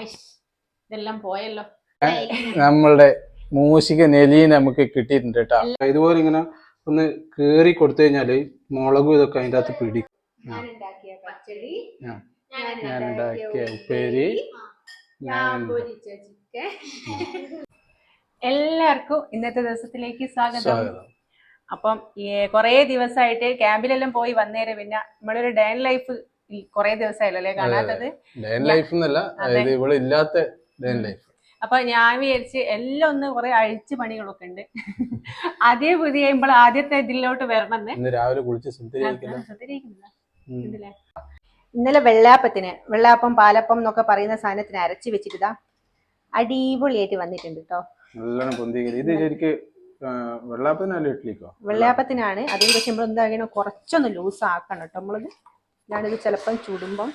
ഇതെല്ലാം പോയല്ലോ. നമ്മളുടെ മൂഷിക നെലീനെ നമുക്ക് കിട്ടിയിട്ടുണ്ട് കേട്ടോ. ഇതുപോലെ ഇങ്ങനെ ഒന്ന് കേറി കൊടുത്തു കഴിഞ്ഞാല് മുളകും ഇതൊക്കെ അതിൻ്റെ അകത്ത് പിടിക്കും. ഞാൻ ഉണ്ടാക്കിയ പച്ചടി, ഞാൻ ഉണ്ടാക്കിയ ഉപ്പേരി, ഞാൻ പൊരിച്ച ചിക്കൻ. എല്ലാവർക്കും ഇന്നത്തെ ദിവസത്തിലേക്ക് സ്വാഗതം. അപ്പം കൊറേ ദിവസമായിട്ട് ക്യാമ്പിലെല്ലാം പോയി വന്നേരം പിന്നെ നമ്മളൊരു ഡേ ഇൻ ലൈഫ് കൊറേ ദിവസമായല്ലോ അല്ലേ കാണാത്തത്. അപ്പൊ ഞാൻ വിചാരിച്ച് എല്ലാം ഒന്ന് കുറെ അഴിച്ചു പണികളൊക്കെ ഉണ്ട്. അതേ പുതിയ കഴിയുമ്പോൾ ആദ്യത്തെ ഇതിലോട്ട് വരണമെന്ന് രാവിലെ ഇന്നലെ വെള്ളാപ്പം പാലപ്പം എന്നൊക്കെ പറയുന്ന സാധനത്തിന് അരച്ച് വെച്ചിട്ടാ അടിപൊളിയായിട്ട് വന്നിട്ടുണ്ട് കേട്ടോ. വെള്ളാപ്പത്തിനാണ്. അതിന് പക്ഷെ നമ്മൾ എന്താകണം, കുറച്ചൊന്ന് ലൂസ് ആക്കണം കേട്ടോ നമ്മളത്. ഞാനിത് ചിലപ്പം ചൂടുമ്പം.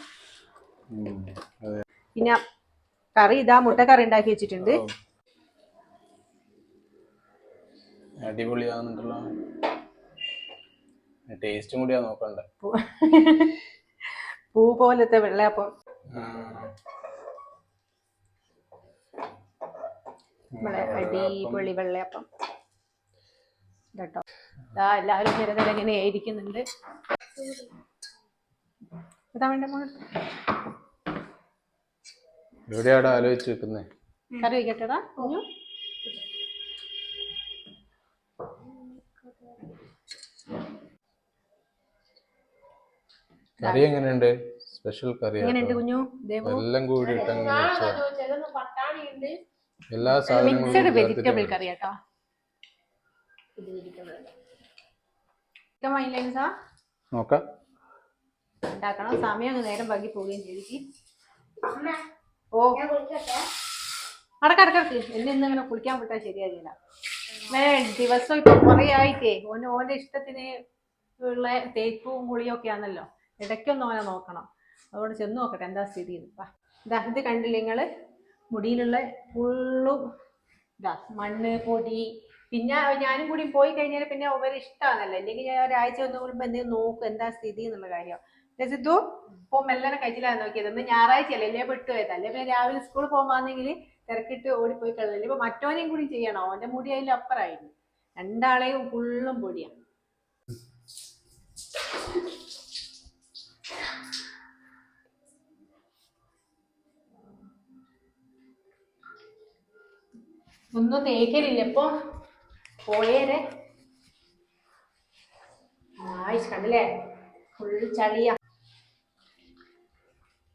പിന്നെ കറി ഇതാ മുട്ടക്കറി ഉണ്ടാക്കി വെച്ചിട്ടുണ്ട്. അടിപൊളിയാണെന്നുണ്ടല്ലോ. ടേസ്റ്റും കൂടിയാ നോക്കണ്ടേ. പൂ പോലത്തെ വെള്ളയപ്പം. അടിപൊളി വെള്ളയപ്പം കേട്ടോ. എല്ലാവരും ചെറുതിൽ ഇങ്ങനെ ഇരിക്കുന്നുണ്ട്. എവിടെയാടാ ആലോചിച്ച് വെക്കുന്നേ? കറി വയ്ക്കട്ടടാ കുഞ്ഞു. കറി എങ്ങനെയുണ്ട്? സ്പെഷ്യൽ കറി എങ്ങനെയുണ്ട് കുഞ്ഞു? എല്ലാം കൂടി എല്ലാ സാധനങ്ങളും വെജിറ്റബിൾ കറി കേട്ടോ. നോക്കാം. ഉണ്ടാക്കണം. സമയം അങ്ങ് നേരം വൈകി പോവുകയും ചെയ്തിട്ട്. ഓ അടക്കടക്ക് എന്നെ ഇന്നിങ്ങനെ കുളിക്കാൻ വിട്ടാൽ ശരിയാകില്ല. ദിവസം ഇപ്പൊ കുറെ ആയിട്ടേ ഓന്റെ ഇഷ്ടത്തിന് ഉള്ള തേപ്പും കുളിയും ഒക്കെ ആണല്ലോ. ഇടയ്ക്കൊന്നും ഓനെ നോക്കണം. അതുകൊണ്ട് ചെന്ന് നോക്കട്ടെ എന്താ സ്ഥിതി. ഇത് കണ്ടില്ല നിങ്ങള്? മുടിയിലുള്ള ഫുള്ളും ഇതാ മണ്ണ് പൊടി. പിന്നെ ഞാനും കൂടി പോയി കഴിഞ്ഞാൽ പിന്നെ അവര് ഇഷ്ടമാണല്ലോ. അല്ലെങ്കിൽ ഞാൻ ഒരാഴ്ച ഒന്ന് കൂടുമ്പോ എന്തെങ്കിലും നോക്കും എന്താ സ്ഥിതി എന്നുള്ള കാര്യം. രസിത്തു ഇപ്പൊ മെല്ലനെ കഴിച്ചില്ലാന്ന് നോക്കിയത്. ഇന്ന് ഞായറാഴ്ചയല്ലേ, അല്ലേ പെട്ടുപോയതാ. അല്ലെ പിന്നെ രാവിലെ സ്കൂളിൽ പോകുമ്പോന്നെങ്കിൽ തിരക്കിട്ട് ഓടിപ്പോയി കളഞ്ഞില്ല. ഇപ്പൊ മറ്റോനെയും കൂടി ചെയ്യണോ? അവന്റെ മുടി അതിൽ അപ്പുറമായിരുന്നു. രണ്ടാളെയും ഫുള്ളും പൊടിയാണ്. ഒന്നും തേക്കലില്ല ഇപ്പൊ. പോയേരെ കണ്ടില്ലേ, ഫുൾ ചളിയാ.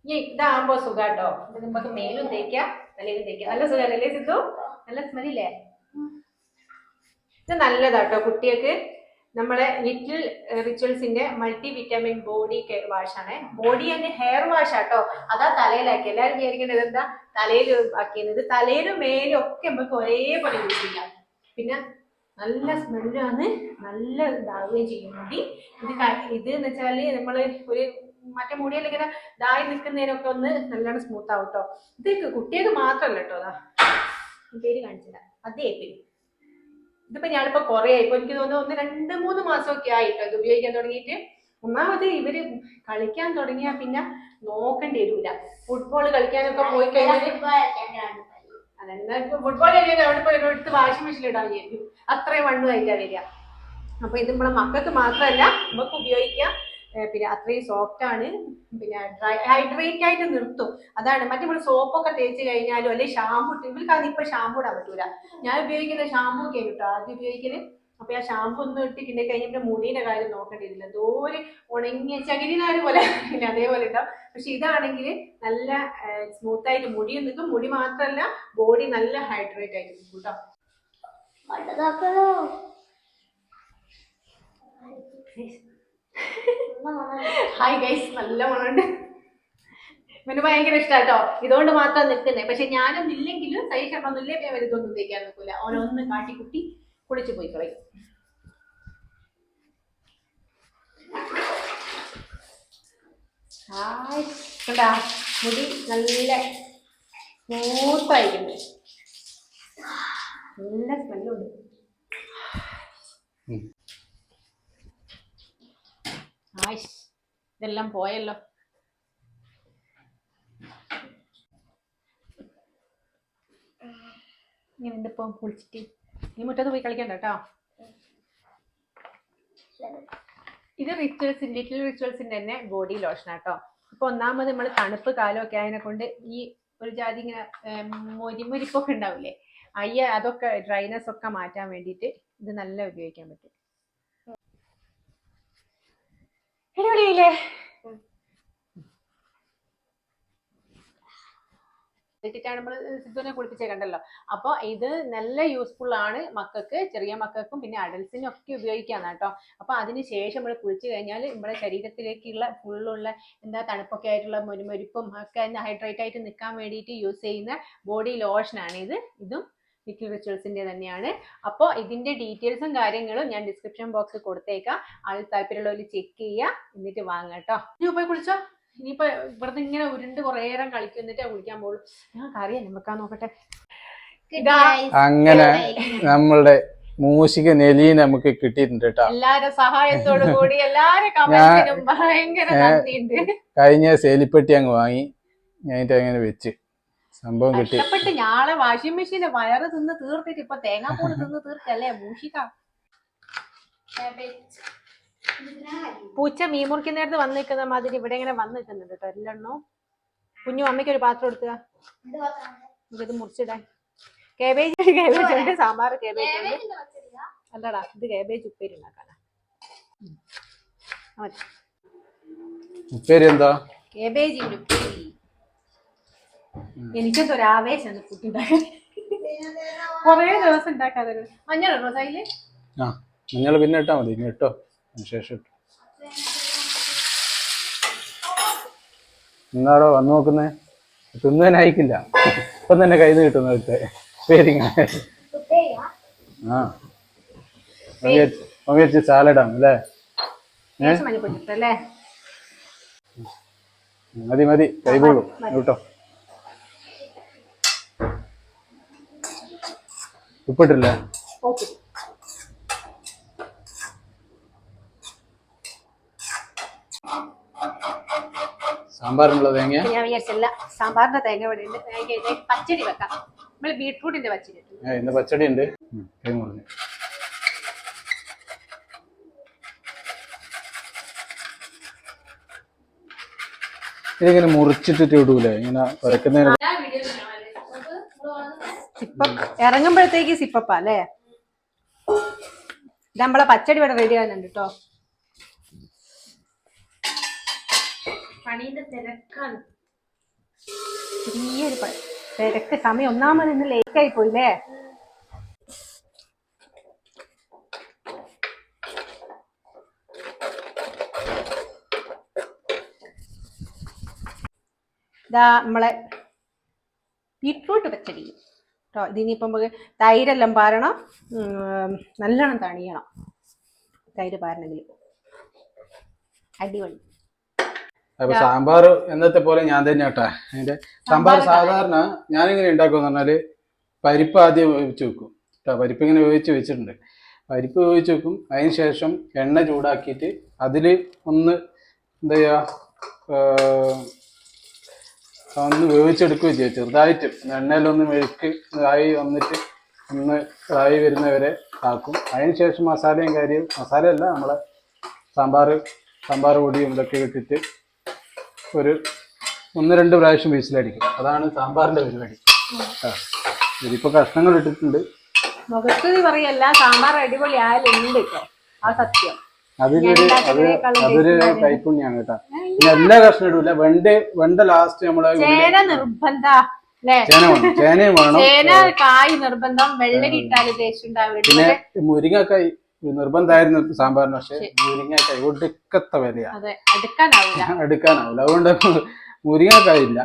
ഇതാകുമ്പോ സുഖാട്ടോ. ഇത് നമുക്ക് മേലും തേക്കാം തലയിലും തേക്കാം. നല്ല സുഖല്ലേ സിദ്ധു? നല്ല സ്മെല്ലേ. ഇത് നല്ലതാട്ടോ കുട്ടികൾക്ക്. നമ്മളെ ലിറ്റിൽ റിച്വൽസിന്റെ മൾട്ടി വിറ്റാമിൻ ബോഡി വാഷാണ്. ബോഡി ആൻഡ് ഹെയർ വാഷ് ആട്ടോ. അതാ തലയിലാക്കി. എല്ലാവരും വിചാരിക്കേണ്ടത് എന്താ തലയിൽ ആക്കിയത്. തലയിലും മേലും ഒക്കെ നമുക്ക് ഒരേപോലെ യൂസ് ചെയ്യാം. പിന്നെ നല്ല സ്മെല്ലാണ്, നല്ല ഇതാവുകയും ചെയ്യും മുടി. ഇത് എന്ന് വെച്ചാല് നമ്മള് ഒരു മറ്റേ മുടിയിൽ ഇങ്ങനെ ഇതായി നിൽക്കുന്നതിനൊക്കെ ഒന്ന് നല്ലോണം സ്മൂത്ത് ആവും കേട്ടോ. ഇത് കുട്ടികൾക്ക് മാത്രമല്ല കേട്ടോ. അതാ പേര് കാണിച്ചില്ല. അതേ പേര്. ഇതിപ്പോ ഞാനിപ്പോ കുറെ ആയിപ്പോ എനിക്ക് തോന്നുന്നു 2-3 മാസമൊക്കെ ആയിട്ടോ ഇത് ഉപയോഗിക്കാൻ തുടങ്ങിയിട്ട്. ഒന്നാമത് ഇവര് കളിക്കാൻ തുടങ്ങിയാ പിന്നെ നോക്കേണ്ടി വരില്ല. ഫുട്ബോൾ കളിക്കാനൊക്കെ പോയി കഴിഞ്ഞാൽ അതെന്താ ഫുട്ബോൾ കളിക്കാൻ അവിടെ പോയി എടുത്ത് വാഷിംഗ് മെഷീനിൽ ഇടാൻ വിചാരിക്കും. അത്രയും മണ്ണുമായിട്ടാ വരിക. അപ്പൊ ഇത് നമ്മളെ മക്കൾക്ക് മാത്രമല്ല നമുക്ക് ഉപയോഗിക്കാം. പിന്നെ അത്രയും സോഫ്റ്റ് ആണ്. പിന്നെ ഹൈഡ്രേറ്റ് ആയിട്ട് നിർത്തും. അതാണ് മറ്റേ നമ്മൾ സോപ്പൊക്കെ തേച്ച് കഴിഞ്ഞാലും അല്ലെങ്കിൽ ഷാമ്പു ഇട്ട് ഇവർക്ക് ഇപ്പൊ ഷാമ്പു ഇടാൻ പറ്റൂല. ഞാൻ ഉപയോഗിക്കുന്ന ഷാമ്പു ഒക്കെ കേട്ടോ ആദ്യം ഉപയോഗിക്കല്. അപ്പൊ ആ ഷാമ്പു ഒന്നും ഇട്ടിട്ടുണ്ടെ കഴിഞ്ഞ മുടീന്റെ കാര്യം നോക്കേണ്ടിയില്ല. എന്തോരം ഉണങ്ങിയ ചകിരിനാര് പോലെ ഇല്ല, അതേപോലെ ഉണ്ടാവും. പക്ഷെ ഇതാണെങ്കിൽ നല്ല സ്മൂത്ത് ആയിട്ട് മുടിയും നിൽക്കും. മുടി മാത്രമല്ല ബോഡി നല്ല ഹൈഡ്രേറ്റ് ആയിട്ട് നിൽക്കും കേട്ടോ. ഹായ് ഗൈസ്, നല്ല മണമുണ്ട്. പിന്നെ ഭയങ്കര ഇഷ്ടാട്ടോ. ഇതുകൊണ്ട് മാത്രം നിൽക്കുന്നേ. പക്ഷെ ഞാനൊന്നും ഇല്ലെങ്കിലും സഹിച്ചൊന്നും ഇല്ലേ വരുതൊന്നും തേക്കാൻ നിൽക്കൂല. ഓനൊന്ന് കാട്ടിക്കുട്ടി കുളിച്ചു പോയി കളയും. കണ്ടാ മുടി നല്ല സ്മൂത്തായിട്ടുണ്ട്. നല്ല സ്മെല്ലുണ്ട്. ഇതെല്ലാം പോയല്ലോ. ഇങ്ങനെ ഉണ്ട് ഇപ്പം കുളിച്ചിട്ട്. ഈ മുറ്റത്ത് പോയി കളിക്കണ്ട കേട്ടോ. ഇത് ലിറ്റിൽ റിച്വൽസിന്റെ തന്നെ ബോഡി ലോഷൻ ആട്ടോ. ഇപ്പൊ ഒന്നാമത് നമ്മൾ തണുപ്പ് കാലമൊക്കെ ആയതിനെ കൊണ്ട് ഈ ഒരു ജാതി ഇങ്ങനെ മൊരിപ്പൊക്കെ ഉണ്ടാവില്ലേ, അതൊക്കെ ഡ്രൈനെസ് ഒക്കെ മാറ്റാൻ വേണ്ടിയിട്ട് ഇത് നല്ല ഉപയോഗിക്കാൻ പറ്റും. അടിപൊളിയില്ലേ? നമ്മൾ സിദ്ധുവിനെ കുളിപ്പിച്ചേ കണ്ടല്ലോ. അപ്പോൾ ഇത് നല്ല യൂസ്ഫുൾ ആണ് മക്കൾക്ക്, ചെറിയ മക്കൾക്കും പിന്നെ അഡൽസിനും ഒക്കെ ഉപയോഗിക്കാന്ന് കേട്ടോ. അപ്പോൾ അതിന് ശേഷം നമ്മൾ കുളിച്ചു കഴിഞ്ഞാൽ നമ്മുടെ ശരീരത്തിലേക്കുള്ള ഫുള്ളുള്ള എന്താ തണുപ്പൊക്കെ ആയിട്ടുള്ള മൊരിപ്പും ഒക്കെ ഹൈഡ്രേറ്റ് ആയിട്ട് നിൽക്കാൻ വേണ്ടിയിട്ട് യൂസ് ചെയ്യുന്ന ബോഡി ലോഷനാണ് ഇത്. ഇതും ലിറ്റിൽ റിച്വൽസിന്റെ തന്നെയാണ്. അപ്പോൾ ഇതിന്റെ ഡീറ്റെയിൽസും കാര്യങ്ങളും ഞാൻ ഡിസ്ക്രിപ്ഷൻ ബോക്സിൽ കൊടുത്തേക്കാം. ആൾ താല്പര്യമുള്ളവർ ചെക്ക് ചെയ്യുക, എന്നിട്ട് വാങ്ങാം കേട്ടോ. ഇനി പോയി കുളിച്ചോ. ഇനിയിപ്പോ ഇവിടുന്ന് ഇങ്ങനെ ഉരുണ്ട് കുറേ നേരം കളിക്കും, എന്നിട്ട് കുളിക്കാൻ പോകും. ഞാൻ കറിയാ നമുക്കാ നോക്കട്ടെ. അങ്ങനെ നമ്മളുടെ മൂഷിക നെലീന നമുക്ക് കിട്ടിയിട്ടുണ്ട് കേട്ടോ. എല്ലാരും സഹായത്തോടു കൂടി എല്ലാരും കമന്റിനും ഭയങ്കര നന്ദിയുണ്ട്. കഴിഞ്ഞ സേലിപ്പെട്ടി അങ്ങ് വാങ്ങി ഞാനിട്ട് അങ്ങനെ വെച്ച് സംഭവം കിട്ടി. കഷ്ടപ്പെട്ട് ഞാളെ വാഷിംഗ് മെഷീന് വയറ് തിന്ന് തീർത്തിട്ട് ഇപ്പൊ തേങ്ങാപ്പൂട് തിന്ന് തീർക്കല്ലേ മൂഷിക. പൂച്ച മീൻ മുറിക്കുന്നേരത്ത് വന്ന് നിൽക്കുന്ന മാതിരി ഇവിടെ ഇങ്ങനെ വന്ന് നിൽക്കുന്നുണ്ട് കേട്ടോ എല്ലെണ്ണോ. കുഞ്ഞു അമ്മയ്ക്ക് ഒരു പാത്രം എടുക്കുക, നമുക്കിത് മുറിച്ചിടാൻ. കേബേജ് ഉണ്ട്, സാമ്പാർ കേബേജ് ഉണ്ട്. അല്ലടാ, ഇത് കേബേജ് ഉപ്പേരി ഉണ്ടാക്കാനാ. ഉപ്പേരി എന്താ? കേബേജിന്റെ ഉപ്പേരി. എനിക്കെന്തോ ഒരു ആവേശം ഫുഡ് ഉണ്ടാക്കാൻ. കൊറേ ദിവസം ഉണ്ടാക്കാതെ. മഞ്ഞളുണ്ടോ സൈല്? ആ മഞ്ഞൾ പിന്നെ ഇട്ടാ മതി, ഇനി ഇട്ടോ ശേഷം ഇട്ടു. എന്നാടോ വന്നു നോക്കുന്നേ? തിന്നാനായിക്കില്ല, ഇപ്പം തന്നെ കയ്യിൽ നിന്ന് കിട്ടുന്ന പേര്. ആ വെച്ച് സാലഡാണ് അല്ലേ? മതി മതി, കൈപോളൂ കേട്ടോ. ഉപ്പിട്ടില്ലേ? സാമ്പാറിനുള്ള തേങ്ങ ഞാൻ വിചാരിച്ചില്ല. സാമ്പാറിന്റെ തേങ്ങ ഇവിടെ ഉണ്ട്. പച്ചടി വെക്കാം. നമ്മള് ബീട്രൂട്ടിന്റെ പച്ചടി. ഇന്ന് പച്ചടി ഉണ്ട്. കൈ മുറിഞ്ഞു. ഇതിങ്ങനെ മുറിച്ചിട്ടിട്ട് ഇടൂലേ ഇങ്ങനെ വരക്കുന്നതിന്? ഇറങ്ങുമ്പോഴത്തേക്ക് സിപ്പപ്പ അല്ലേ? ഇത് നമ്മളെ പച്ചടി ഇവിടെ റെഡി ആകുന്നുണ്ട് കേട്ടോ. പണീന്റെ തിരക്കാണ്, ചെറിയൊരു തിരക്ക്. സമയം ഒന്നാമത് ഇന്ന് ലേറ്റ് ആയി പോയില്ലേ? ഇതാ നമ്മളെ ബീട്രൂട്ട് പച്ചടി കേട്ടോ. ഇതിനിപ്പം നമുക്ക് തൈരെല്ലാം പാരണം, നല്ലോണം തണിയണം തൈര് പാരണമെങ്കിൽ. അടിപൊളി. അപ്പൊ സാമ്പാർ എന്നത്തെ പോലെ ഞാൻ തന്നെ കേട്ടാ. അതിന്റെ സാമ്പാർ സാധാരണ ഞാനിങ്ങനെ ഉണ്ടാക്കുമെന്ന് പറഞ്ഞാല് പരിപ്പ് ആദ്യം വേവിച്ച് വെക്കും കേട്ടോ. പരിപ്പ് ഇങ്ങനെ വേവിച്ച് വെച്ചിട്ടുണ്ട്. പരിപ്പ് വേവിച്ച് വെക്കും, അതിന് ശേഷം എണ്ണ ചൂടാക്കിയിട്ട് അതിൽ ഒന്ന് എന്താ ചെയ്യുക, ഒന്ന് വേവിച്ചെടുക്കുകയും ചെയ്യും ചെറുതായിട്ട്. എണ്ണയിലൊന്ന് മെഴുക്ക് ആയി വന്നിട്ട് ഒന്ന് ആയി വരുന്നവരെ ആക്കും. അതിന് ശേഷം മസാലയും കാര്യവും, മസാലയല്ല നമ്മളെ സാമ്പാർ പൊടിയും ഇതൊക്കെ ഇട്ടിട്ട് ഒരു 1-2 പ്രാവശ്യം വിസിലടിക്കും. അതാണ് സാമ്പാറിന്റെ പരിപാടി. ഇതിപ്പോ കഷ്ണങ്ങൾ ഇട്ടിട്ടുണ്ട്. മുഖത്ത് പറയല്ല, സാമ്പാർ അടിപൊളി ആയാലുണ്ട് കേട്ടോ, ആ സത്യം. അതൊരു കൈപ്പുണ്യാണ് കേട്ടാ. എല്ലാ കഷ്ണം ഇടൂല. വെണ്ട ലാസ്റ്റ് നമ്മളെ ചേനയും വേണം, കായ് നിർബന്ധം, വെള്ളരി ഇട്ടാല് ടേസ്റ്റ് ഉണ്ടാവില്ല. പിന്നെ മുരിങ്ങക്കായ് നിർബന്ധമായിരുന്നു സാമ്പാറിന്. പക്ഷെ മുരിങ്ങക്കായ് ഒടുക്കത്തെ വിലയാണ്, എടുക്കാനാവില്ല. അതുകൊണ്ട് മുരിങ്ങക്കായ് ഇല്ല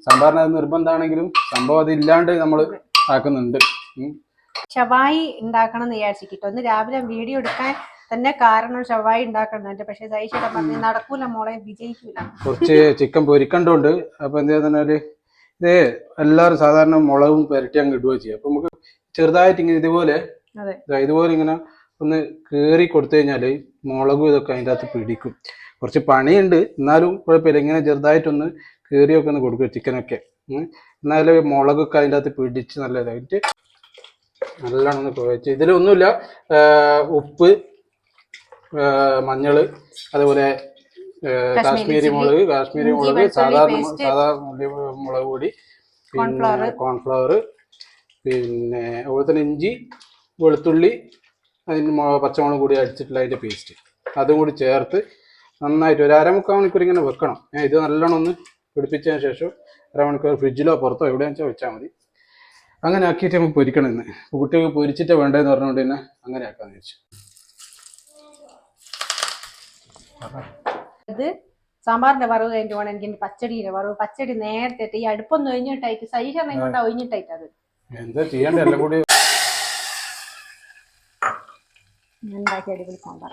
സാമ്പാറിന്. അത് നിർബന്ധമാണെങ്കിലും സംഭവം അത് ഇല്ലാണ്ട് നമ്മൾ ആക്കുന്നുണ്ട്. ഷവായി ഉണ്ടാക്കണം എന്ന് വിചാരിച്ചിട്ടോ. ഒന്ന് രാവിലെ വീഡിയോ എടുക്കാൻ തന്നെ കാരണം ഷവായി ഉണ്ടാക്കണം. പക്ഷെ സൈഷേട്ടൻ പറഞ്ഞു നടക്കൂല മോളെ, വിജയിക്കൂല. കുറച്ച് ചിക്കൻ പൊരിക്കണ്ടോണ്ട് അപ്പൊ എന്താ പറഞ്ഞാല് ഇത് എല്ലാവരും സാധാരണ മുളകും പുരട്ടി അങ്ങ് ഇടുകയോ ചെയ്യും. അപ്പൊ നമുക്ക് ചെറുതായിട്ട് ഇങ്ങനെ ഇതുപോലെ ഇങ്ങനെ ഒന്ന് കീറി കൊടുത്തു കഴിഞ്ഞാല് മുളകും ഇതൊക്കെ അതിൻ്റെ അകത്ത് പിടിക്കും. കുറച്ച് പണിയുണ്ട്, എന്നാലും കുഴപ്പമില്ല. ഇങ്ങനെ ചെറുതായിട്ടൊന്ന് കീറിയൊക്കെ ഒന്ന് കൊടുക്കും ചിക്കനൊക്കെ. എന്നാലും മുളകൊക്കെ അതിൻ്റെ അകത്ത് പിടിച്ച് നല്ല ഇതായിട്ട് നല്ലോണം ഒന്ന് കുഴച്ച് ഇതിലൊന്നുമില്ല. ഉപ്പ്, മഞ്ഞള്, അതുപോലെ കാശ്മീരി മുളക്, സാധാ മുളക് പൊടി, പിന്നെ കോൺഫ്ലവർ, പിന്നെ അതുപോലെ തന്നെ ഇഞ്ചി, വെളുത്തുള്ളി, അതിന് പച്ചമുളക് കൂടി അടിച്ചിട്ടുള്ള അതിൻ്റെ പേസ്റ്റ്, അതും കൂടി ചേർത്ത് നന്നായിട്ട് ഒരു 1/2 മണിക്കൂർ ഇങ്ങനെ വെക്കണം. ഇത് നല്ലോണം ഒന്ന് പിടിപ്പിച്ചതിന് ശേഷം 1/2 മണിക്കൂർ ഫ്രിഡ്ജിലോ പുറത്തോ എവിടെയാണെന്ന് വെച്ചാൽ മതി. അങ്ങനെ ആക്കിയിട്ട് നമുക്ക് പൊരിക്കണം. ഇന്ന് കുട്ടികൾക്ക് പൊരിച്ചിട്ട് വേണ്ടതെന്ന് പറഞ്ഞുകൊണ്ട് തന്നെ അങ്ങനെ ആക്കാന്ന് വെച്ചു. ഇത് സാമ്പാറിന്റെ വറവ് കഴിഞ്ഞിട്ട് വേണം എനിക്ക് പച്ചടിയുടെ വറവ്. പച്ചടി നേരത്തെ ഈ അടുപ്പൊന്നും ഒഴിഞ്ഞിട്ടായിട്ട് സഹിക്കണം കൊണ്ട് ഒഴിഞ്ഞിട്ടായിട്ട് അത് എന്താ ചെയ്യണ്ട എല്ലാം കൂടി ഉണ്ടാക്കി അടിപൊളി സാമ്പാർ.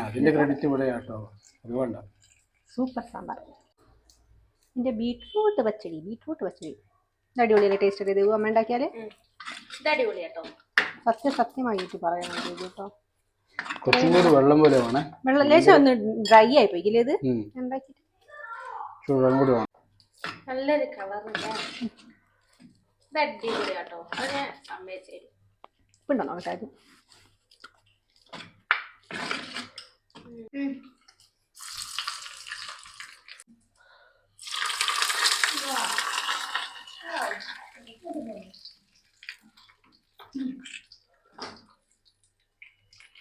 അതിന്റെ ക്രെഡിറ്റ് ഇവിടെ കേട്ടോ, അത് വേണ്ട. സൂപ്പർ സാമ്പാർ. എന്റെ ബീട്രൂട്ട് പച്ചടി ഇത് അടിപൊളിയല്ലേ? ടേസ്റ്റ് ചെയ്ത് അമ്മ ഉണ്ടാക്കിയാല് ഇത് അടിപൊളി കേട്ടോ. സത്യമായിട്ട് പറയണം കേട്ടോ. കുറച്ചും കൂടി വെള്ളം പോലെ വേണേ. വെള്ളം ലേശം ഒന്ന് ഡ്രൈ ആയി പോയില്ലേ ഇത് ഉണ്ടാക്കിട്ട്? വെള്ളം കൂടി വേണം. നല്ലൊരു കളറില്ല. ഇത് അടിപൊളി കേട്ടോ. അതിനെ സമ്മതിച്ചു ഉണ്ടോ നോക്കട്ടെ.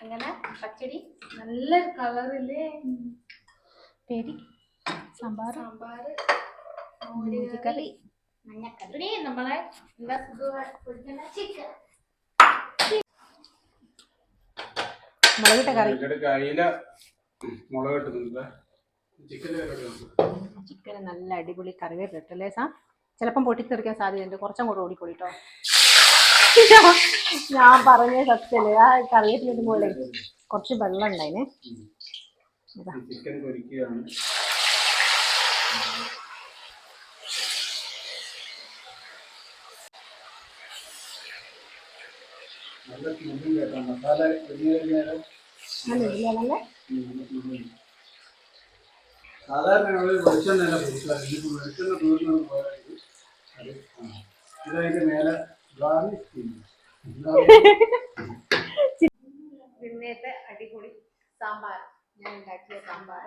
അങ്ങനെ പച്ചടി നല്ലൊരു കളറില്ലേ? പേരി സാമ്പാർ, കറി, മഞ്ഞക്കറി, നമ്മളെ എന്താ ചിക്കൻ മുളകിട്ട കറി. ചിക്കന് നല്ല അടിപൊളി കറിവേപ്പില ഇട്ടല്ലേ സാ? ചിലപ്പം പൊട്ടിത്തെറിക്കാൻ സാധ്യതയുണ്ട്. കുറച്ചും കൂടെ ഓടിക്കൊള്ളിട്ടോ. ഞാൻ പറഞ്ഞ സത്യല്ലേ, ആ കറിവേപ്പിലിട്ട് പോലെ കുറച്ച് വെള്ളം ഉണ്ടായിനെ. സാധാരണ ഇന്നത്തെ അടിപൊളി സാമ്പാർ, ഞാൻ ഉണ്ടാക്കിയ സാമ്പാർ,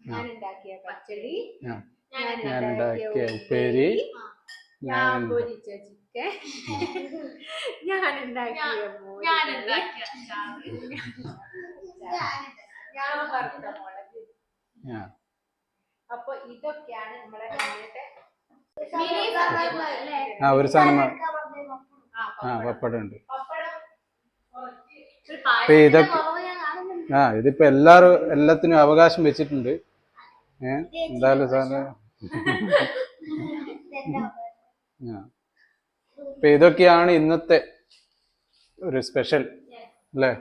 ഞാൻ ഉണ്ടാക്കിയ പച്ചടി, ഞാൻ ഉണ്ടാക്കിയ ഉപ്പേരി, ഞാൻ പൊരിച്ച ചിക്കൻ, ഞാൻ ഉണ്ടാക്കിയ ഞാൻ വറുത്ത മുളക്. അപ്പൊ ഇതൊക്കെയാണ് നമ്മളെ ഒരു സാധനം പപ്പടം ഉണ്ട്. ഇതൊക്കെ ഇതിപ്പോ എല്ലാത്തിനും അവകാശം വെച്ചിട്ടുണ്ട്. എന്തായാലും സാധനം അപ്പൊ ഇതൊക്കെയാണ് ഇന്നത്തെ ഒരു സ്പെഷ്യൽ അല്ലേ?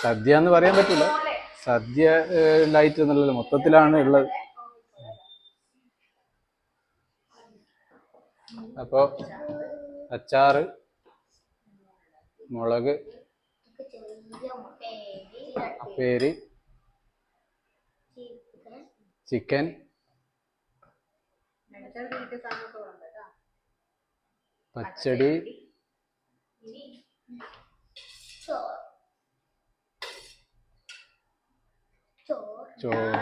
സദ്യ എന്ന് പറയാൻ പറ്റില്ല, സദ്യ ലൈറ്റ് എന്നുള്ളത് മൊത്തത്തിലാണ് ഉള്ളത്. അപ്പൊ അച്ചാറ്, മുളക്, ഉപ്പേരി, ചിക്കൻ, പച്ചടി, ചോറ്,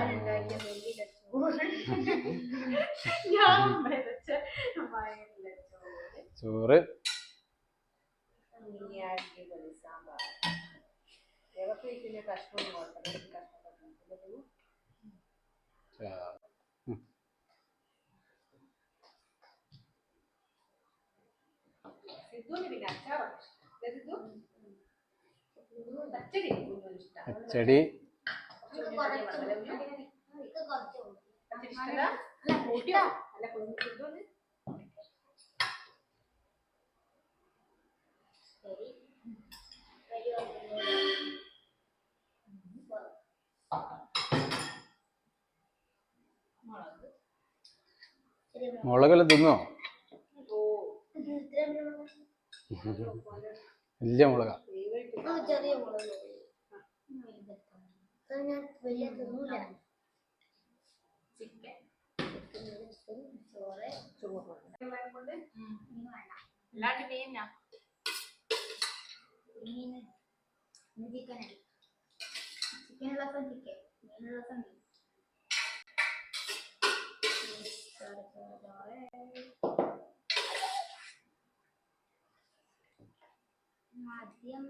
പച്ചടി, മുളകെല്ലാം തിന്നോ? വലിയ മുളക. ചെറിയ മുളക് ഞാൻ വലിയ തിന്നൂല. ചിക്കൻ, ചോറ്, ചോറ് കൊണ്ട് അല്ലാണ്ട് മീനാ ചിക്കൻ ചിക്കനുള്ള ദിവസം ചിക്കൻ മീനുള്ള ദിവസം മീൻ മദ്യം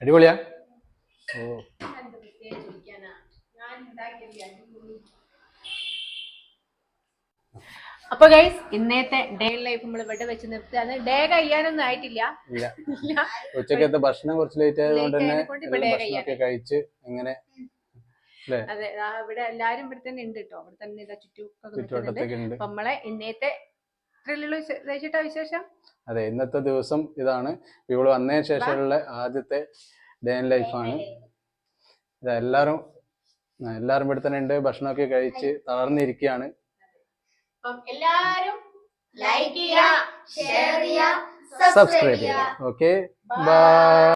അടിപൊളിയാ ഓ അപ്പൊ ഗൈസ് ഇന്നത്തെ ഡേ ലൈഫ് നമ്മൾ ഇവിടെ വെച്ച് നിർത്തുകയാണ്. ഡേ കഴിയാനൊന്നും ആയിട്ടില്ല. ഇല്ല ഉച്ചക്കത്തെ ഭക്ഷണം കുറച്ച് ലേറ്റ് ആയതുകൊണ്ട് തന്നെ ആയതുകൊണ്ട് ഇപ്പൊ ഡേ ഭക്ഷണമൊക്കെ കഴിച്ച് ഇങ്ങനെ അതെ ഇവിടെ എല്ലാരും ഇവിടെ തന്നെ ഉണ്ട് കേട്ടോ. ഇവിടെ തന്നെ ഇതാ ചുറ്റുവട്ടത്തൊക്കെ ഉണ്ട്. അപ്പൊ നമ്മളെ ഇന്നത്തെ രചിട്ടാ വിശേഷം. അതെ ഇന്നത്തെ ദിവസം ഇതാണ്. ഇവള് വന്നതിന് ശേഷമുള്ള ആദ്യത്തെ ഡേ ഇൻ ലൈഫാണ്. എല്ലാരും ഇവിടെ തന്നെ ഉണ്ട്. ഭക്ഷണമൊക്കെ കഴിച്ച് തളർന്നിരിക്കുകയാണ്. അപ്പം എല്ലാരും ലൈക്ക് ചെയ്യുക, ഷെയർ ചെയ്യുക, സബ്സ്ക്രൈബ് ചെയ്യുക. Okay bye.